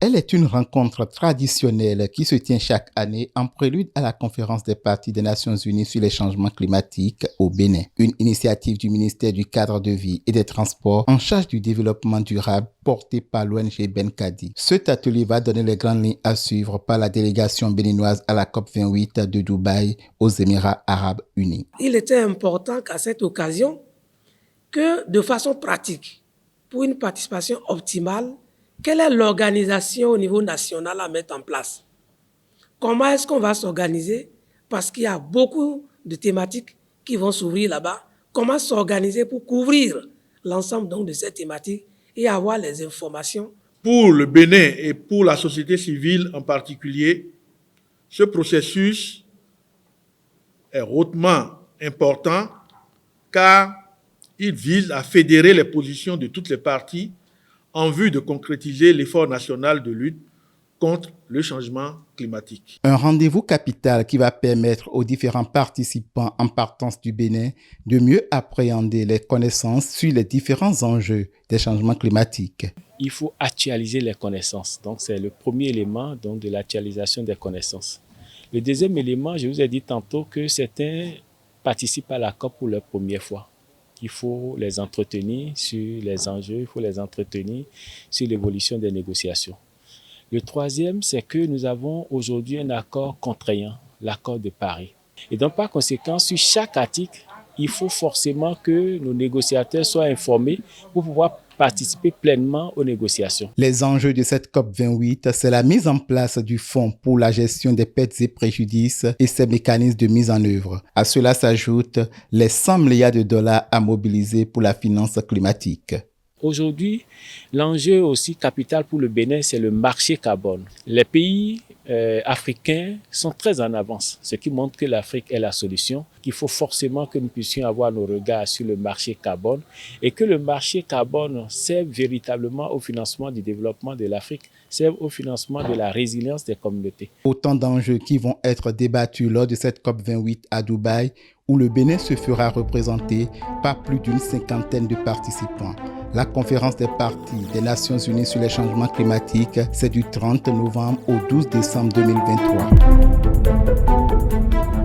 Elle est une rencontre traditionnelle qui se tient chaque année en prélude à la conférence des parties des Nations Unies sur les changements climatiques au Bénin. Une initiative du ministère du Cadre de vie et des Transports en charge du développement durable portée par l'ONG Benkadi. Cet atelier va donner les grandes lignes à suivre par la délégation béninoise à la COP28 de Dubaï aux Émirats Arabes Unis. Il était important qu'à cette occasion, que de façon pratique, pour une participation optimale, quelle est l'organisation au niveau national à mettre en place? Comment est-ce qu'on va s'organiser? Parce qu'il y a beaucoup de thématiques qui vont s'ouvrir là-bas. Comment s'organiser pour couvrir l'ensemble donc de ces thématiques et avoir les informations? Pour le Bénin et pour la société civile en particulier, ce processus est hautement important car il vise à fédérer les positions de toutes les parties en vue de concrétiser l'effort national de lutte contre le changement climatique. Un rendez-vous capital qui va permettre aux différents participants en partance du Bénin de mieux appréhender les connaissances sur les différents enjeux des changements climatiques. Il faut actualiser les connaissances. Donc, c'est le premier élément donc, de l'actualisation des connaissances. Le deuxième élément, je vous ai dit tantôt que certains participent à la COP pour la première fois. Il faut les entretenir sur les enjeux, il faut les entretenir sur l'évolution des négociations. Le troisième, c'est que nous avons aujourd'hui un accord contraignant, l'accord de Paris. Et donc, par conséquent, sur chaque article, il faut forcément que nos négociateurs soient informés pour pouvoir participer pleinement aux négociations. Les enjeux de cette COP28, c'est la mise en place du Fonds pour la gestion des pertes et préjudices et ses mécanismes de mise en œuvre. À cela s'ajoutent les 100 milliards de dollars à mobiliser pour la finance climatique. Aujourd'hui, l'enjeu aussi capital pour le Bénin, c'est le marché carbone. Les pays africains sont très en avance, ce qui montre que l'Afrique est la solution, qu'il faut forcément que nous puissions avoir nos regards sur le marché carbone et que le marché carbone serve véritablement au financement du développement de l'Afrique, serve au financement de la résilience des communautés. Autant d'enjeux qui vont être débattus lors de cette COP28 à Dubaï, où le Bénin se fera représenter par plus d'une cinquantaine de participants. La conférence des parties des Nations Unies sur les changements climatiques, c'est du 30 novembre au 12 décembre 2023.